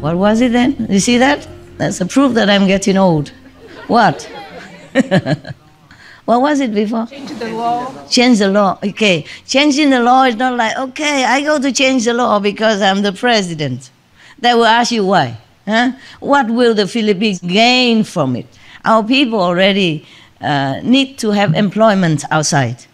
What was it then? You see that? That's a proof that I'm getting old. What? What was it before? Change the law. Change the law. Okay. Changing the law is not like, okay, I go to change the law because I'm the president. They will ask you why. Huh? What will the Philippines gain from it? Our people already need to have employment outside.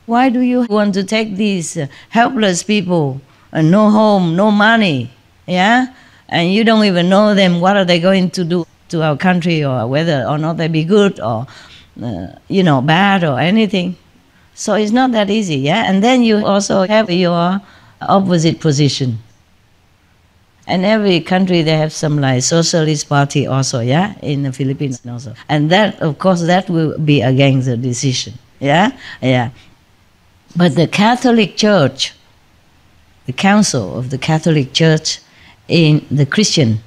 Why do you want to take these helpless people, no home, no money, yeah? And you don't even know them, what are they going to do to our country, or whether or not they be good or, bad or anything. So it's not that easy, yeah? And then you also have your opposite position. And every country, they have some like socialist party also, yeah? In the Philippines also. And that, of course, that will be against the decision, yeah? Yeah. But the Catholic Church, the Council of the Catholic Church in the Christian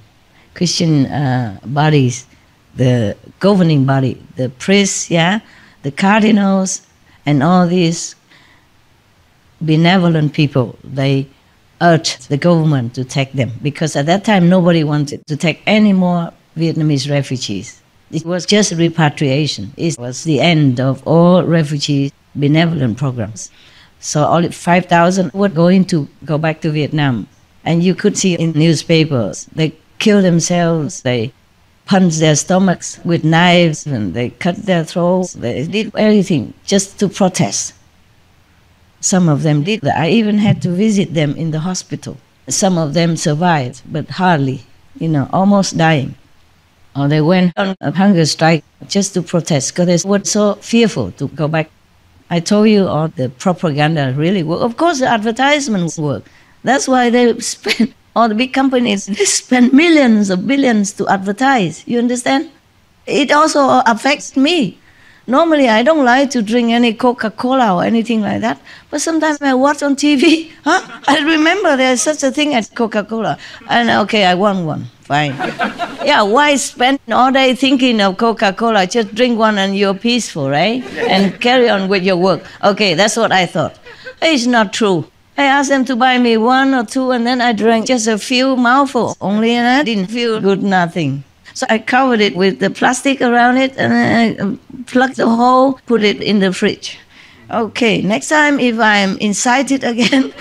bodies, the governing body, the priests, yeah, the cardinals, and all these benevolent people, they urged the government to take them, because at that time nobody wanted to take any more Vietnamese refugees. It was just repatriation. It was the end of all refugee benevolent programs. So all 5,000 were going to go back to Vietnam. And you could see in newspapers, they kill themselves, they punch their stomachs with knives, and they cut their throats. They did everything just to protest. Some of them did that. I even had to visit them in the hospital. Some of them survived, but hardly, almost dying. Or they went on a hunger strike just to protest, because they were so fearful to go back. I told you all the propaganda really worked. Of course, the advertisements work. That's why they spend, all the big companies, they spend millions or billions to advertise. You understand? It also affects me. Normally, I don't like to drink any Coca-Cola or anything like that. But sometimes I watch on TV. I remember there's such a thing as Coca-Cola. And okay, I want one. Fine. Yeah, why spend all day thinking of Coca-Cola? Just drink one and you're peaceful, right? And carry on with your work. Okay, that's what I thought. It's not true. I asked them to buy me one or two, and then I drank just a few mouthfuls only, and I didn't feel good, nothing. So I covered it with the plastic around it, and I plugged the hole, put it in the fridge. Okay, next time if I'm incited again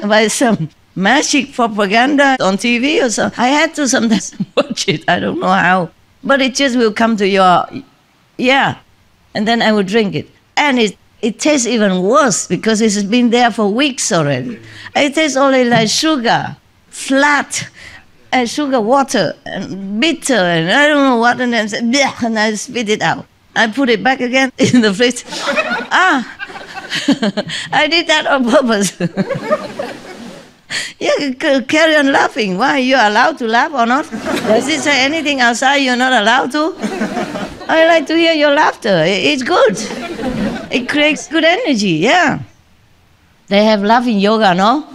by some magic propaganda on TV or something, I had to sometimes watch it. I don't know how. But it just will come to your, yeah. And then I would drink it. And it tastes even worse because it's been there for weeks already. It tastes only like sugar, flat, and sugar water, and bitter, and I don't know what, and then and I spit it out. I put it back again in the fridge. I did that on purpose. Yeah, carry on laughing. Why? You're allowed to laugh or not? Does it say anything outside you're not allowed to? I like to hear your laughter. It's good. It creates good energy, yeah. They have laughing yoga, no?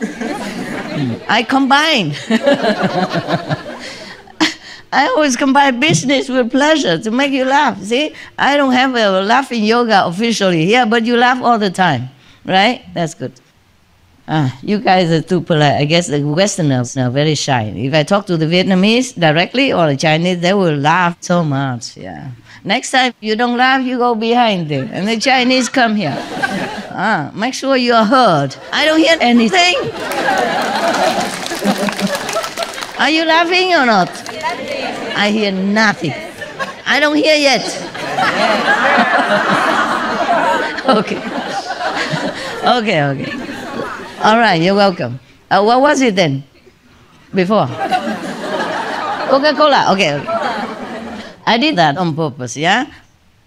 I combine. I always combine business with pleasure to make you laugh, see? I don't have a laughing yoga officially here, but you laugh all the time, right? That's good. You guys are too polite. I guess the Westerners are very shy. If I talk to the Vietnamese directly or the Chinese, they will laugh so much, yeah. Next time you don't laugh, you go behind them, and the Chinese come here. Make sure you are heard. I don't hear anything. Are you laughing or not? I hear nothing. I don't hear yet. Okay. Okay. All right, you're welcome. What was it then? Before? Coca-Cola. Okay. I did that on purpose, yeah?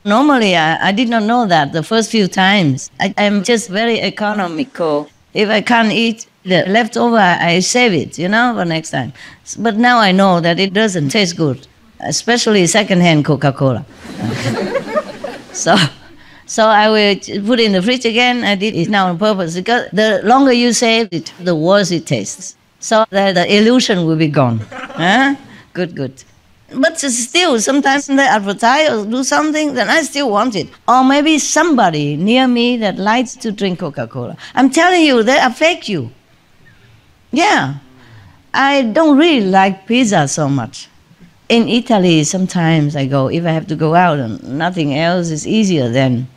Normally, I did not know that the first few times. I'm just very economical. If I can't eat the leftover, I save it, for next time. But now I know that it doesn't taste good, especially second-hand Coca-Cola. So I will put it in the fridge again. I did it now on purpose, because the longer you save it, the worse it tastes. So that the illusion will be gone. Good. But still, sometimes they advertise or do something, then I still want it. Or maybe somebody near me that likes to drink Coca-Cola. I'm telling you, they affect you. Yeah. I don't really like pizza so much. In Italy, sometimes I go, if I have to go out and nothing else is easier then,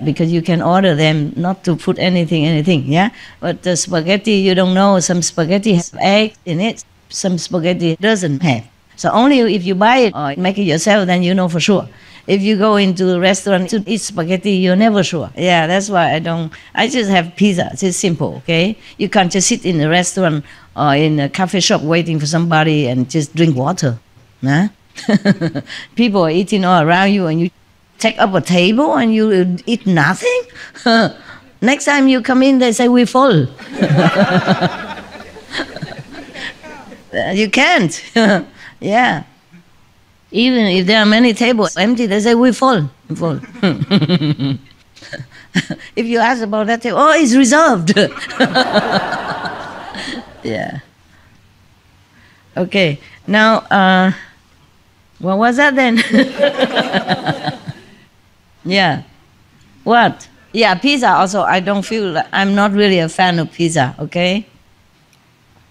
because you can order them not to put anything, yeah? But the spaghetti, you don't know, some spaghetti has egg in it, some spaghetti doesn't have. So only if you buy it or make it yourself, then you know for sure. If you go into a restaurant to eat spaghetti, you're never sure. Yeah, that's why I just have pizza. It's simple, okay? You can't just sit in a restaurant or in a cafe shop waiting for somebody and just drink water. Huh? People are eating all around you and you take up a table and you eat nothing? Next time you come in, they say, we're full. You can't. Yeah. Even if there are many tables empty, they say, we're full. Full. If you ask about that table, oh, it's reserved. Yeah. Okay. Now, what was that then? Yeah. What? Yeah, pizza also, I don't feel, I'm not really a fan of pizza, okay?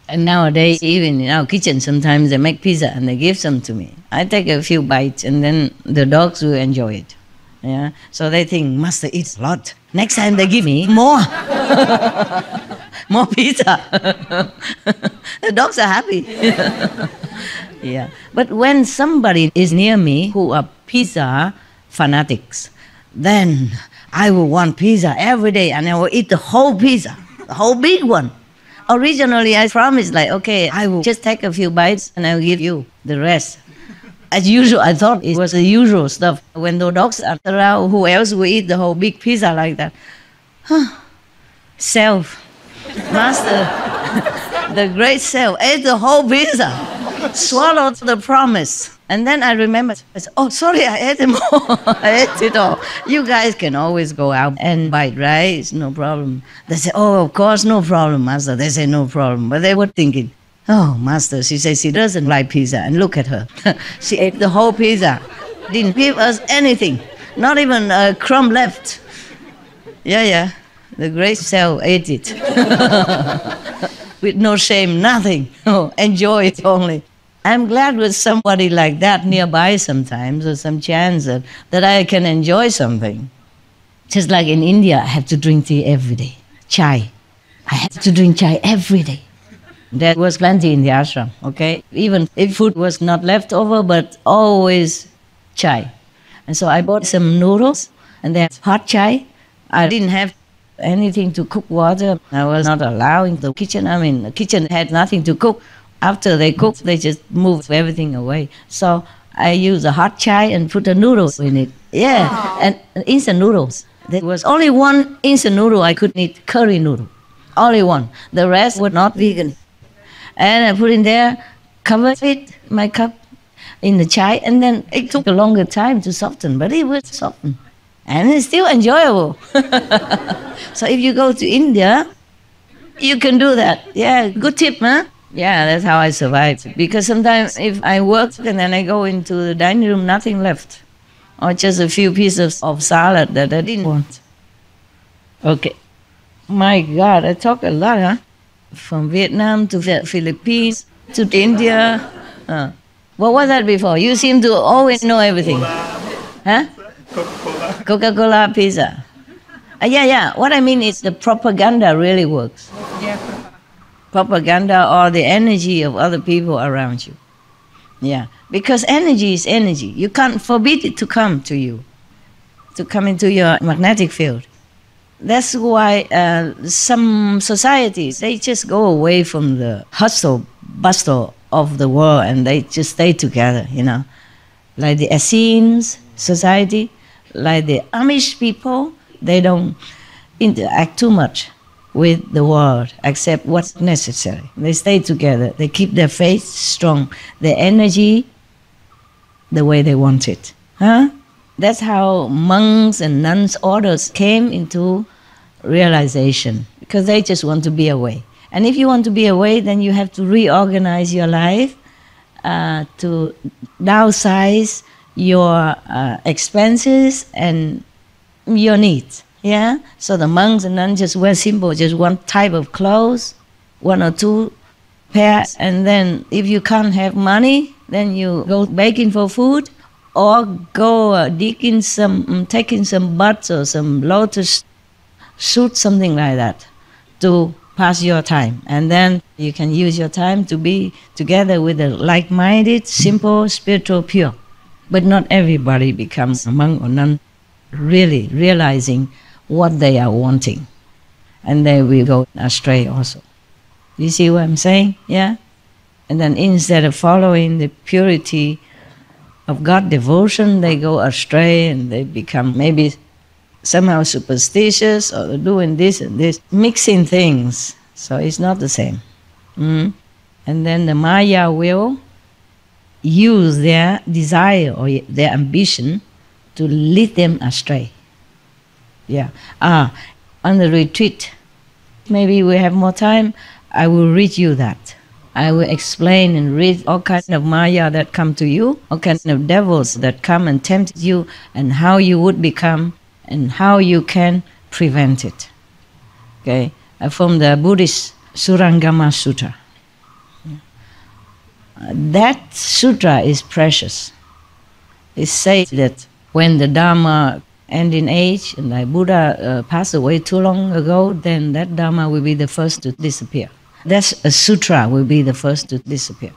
And nowadays, even in our kitchen, sometimes they make pizza and they give some to me. I take a few bites and then the dogs will enjoy it. Yeah. So they think, Master eats a lot. Next time they give me more. More pizza. The dogs are happy. Yeah. But when somebody is near me who are pizza fanatics, then I will want pizza every day and I will eat the whole pizza, the whole big one. Originally, I promised, like, okay, I will just take a few bites and I will give you the rest. As usual, I thought it was the usual stuff. When the dogs are around, who else will eat the whole big pizza like that? Self, Master, the great self, ate the whole pizza, swallowed the promise. And then I remembered, I said, oh, sorry, I ate it more. I ate it all. You guys can always go out and bite, right? It's no problem. They say, oh, of course, no problem, Master. They say, no problem. But they were thinking, oh, Master, she says she doesn't like pizza. And look at her. She ate the whole pizza. Didn't give us anything. Not even a crumb left. Yeah. The great self ate it. With no shame, nothing. Oh, enjoy it only. I'm glad with somebody like that nearby sometimes, or some chance that I can enjoy something. Just like in India, I have to drink tea every day. Chai. I have to drink chai every day. There was plenty in the ashram, okay? Even if food was not left over, but always chai. And so I bought some noodles, and then hot chai. I didn't have anything to cook water. I was not allowed in the kitchen. I mean, the kitchen had nothing to cook. After they cook, they just move everything away. So I used a hot chai and put the noodles in it. Yeah, and instant noodles. There was only one instant noodle I could eat, curry noodle. Only one. The rest were not vegan. And I put in there, covered it, my cup, in the chai, and then it took a longer time to soften, but it was softened. And it's still enjoyable. So if you go to India, you can do that. Yeah, good tip, huh? Yeah, that's how I survived. Because sometimes if I work and then I go into the dining room, nothing left. Or just a few pieces of salad that I didn't want. Okay. My God, I talk a lot, huh? From Vietnam to the Philippines to India. What was that before? You seem to always know everything. Huh? Coca-Cola pizza. Yeah. What I mean is the propaganda really works. Propaganda or the energy of other people around you. Yeah, because energy is energy. You can't forbid it to come to you, to come into your magnetic field. That's why some societies, they just go away from the hustle, bustle of the world and they just stay together, you know. Like the Essenes society, like the Amish people, they don't interact too much with the world except what's necessary. They stay together. They keep their faith strong, their energy the way they want it. Huh? That's how monks and nuns orders came into realization, because they just want to be away. And if you want to be away, then you have to reorganize your life to downsize your expenses and your needs. Yeah, so the monks and nuns just wear simple, just one type of clothes, one or two prepare, and then if you can't have money, then you go begging for food, or go taking some buds or some lotus shoot, something like that, to pass your time. And then you can use your time to be together with a like-minded, simple, spiritual, pure. But not everybody becomes a monk or nun really realizing what they are wanting. And they will go astray also. You see what I'm saying? Yeah? And then instead of following the purity of God devotion, they go astray and they become maybe somehow superstitious, or doing this and this, mixing things. So it's not the same. And then the Maya will use their desire or their ambition to lead them astray. Yeah. On the retreat, maybe we have more time, I will read you that. I will explain and read all kinds of Maya that come to you, all kinds of devils that come and tempt you, and how you would become, and how you can prevent it. Okay, from the Buddhist Surangama Sutra. That sutra is precious. It says that when the Dharma ends in age, and like Buddha passed away too long ago, then that Dharma will be the first to disappear. That's a sutra will be the first to disappear.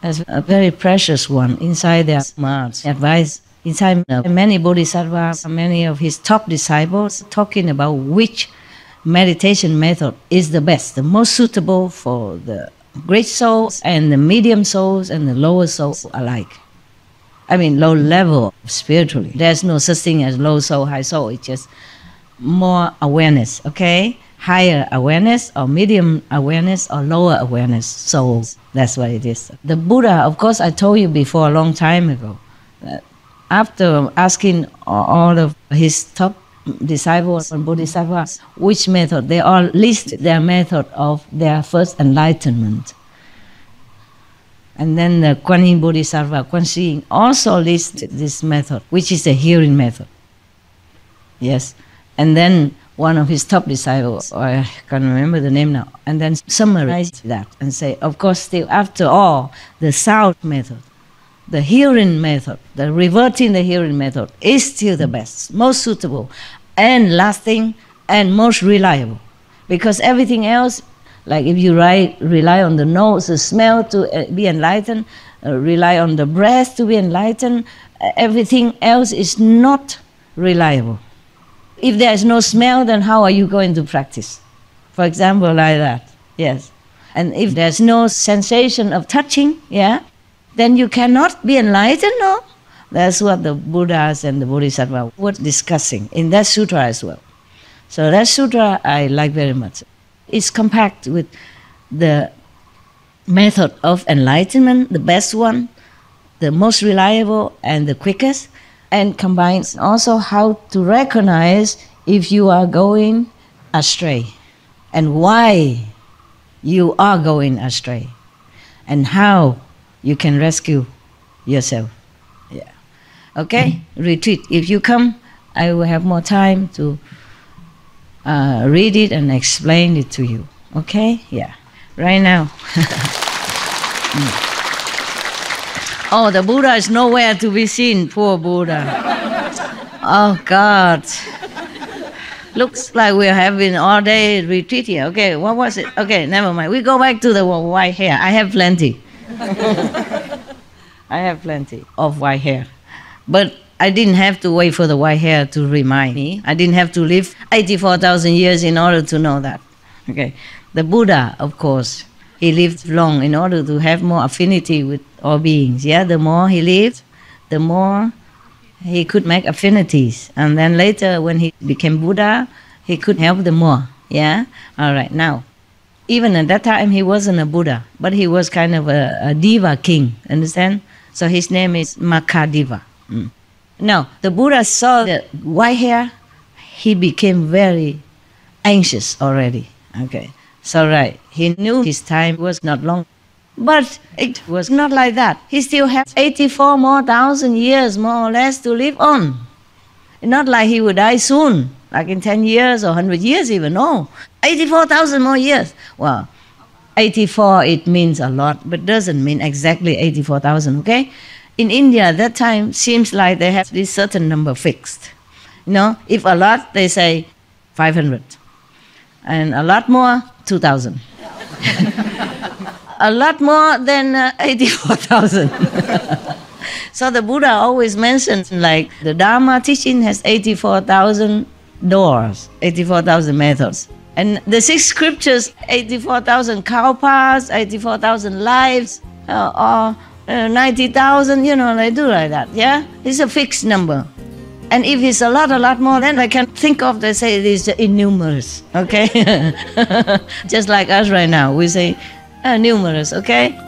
That's a very precious one inside their smarts. Advice inside many bodhisattvas, many of his top disciples, talking about which meditation method is the best, the most suitable for the great souls and the medium souls and the lower souls alike. I mean, low level spiritually. There's no such thing as low soul, high soul. It's just more awareness, okay? Higher awareness or medium awareness or lower awareness souls. That's what it is. The Buddha, of course, I told you before a long time ago, that after asking all of his top disciples and bodhisattvas which method, they all list their method of their first enlightenment. And then the Kuan Yin Bodhisattva, Kuan Yin, also lists this method, which is the hearing method. Yes. And then one of his top disciples, I can't remember the name now, and then summarize that and say, of course, still after all, the sound method, the hearing method, the reverting the hearing method is still the best, most suitable, and lasting, and most reliable. Because everything else, like if you rely on the nose, the smell to be enlightened, rely on the breath to be enlightened, everything else is not reliable. If there is no smell, then how are you going to practice? For example, like that, yes. And if there's no sensation of touching, yeah, then you cannot be enlightened, no? That's what the Buddhas and the Bodhisattvas were discussing in that sutra as well. So that sutra I like very much. It's compact with the method of enlightenment, the best one, the most reliable and the quickest, and combines also how to recognize if you are going astray and why you are going astray and how you can rescue yourself. Yeah. Okay? Retreat. If you come, I will have more time to read it and explain it to you. Okay? Yeah. Right now. Oh, the Buddha is nowhere to be seen. Poor Buddha. Oh, God. Looks like we're having all-day retreat here. Okay, what was it? Okay, never mind. We go back to the white hair. I have plenty. I have plenty of white hair. But I didn't have to wait for the white hair to remind me. I didn't have to live 84,000 years in order to know that. Okay. The Buddha, of course, he lived long in order to have more affinity with all beings. Yeah, the more he lived, the more he could make affinities. And then later, when he became Buddha, he could help them more. Yeah? All right, now, even at that time, he wasn't a Buddha, but he was kind of a diva king, understand? So his name is Makadiva. Now, the Buddha saw the white hair, he became very anxious already. Okay, so right, he knew his time was not long. But it was not like that. He still had 84 more thousand years, more or less, to live on. Not like he would die soon, like in 10 years or 100 years even, no. 84,000 more years. Well, 84, it means a lot, but doesn't mean exactly 84,000, okay? In India, at that time, seems like they have this certain number fixed. You know, if a lot, they say 500. And a lot more, 2,000. A lot more than 84,000. So the Buddha always mentions, like, the Dharma teaching has 84,000 doors, 84,000 methods. And the 6 scriptures, 84,000 kalpas, 84,000 lives, or 90,000, you know, they do like that, yeah? It's a fixed number. And if it's a lot more, then I can think of, they say it is innumerous, okay? Just like us right now, we say numerous, okay?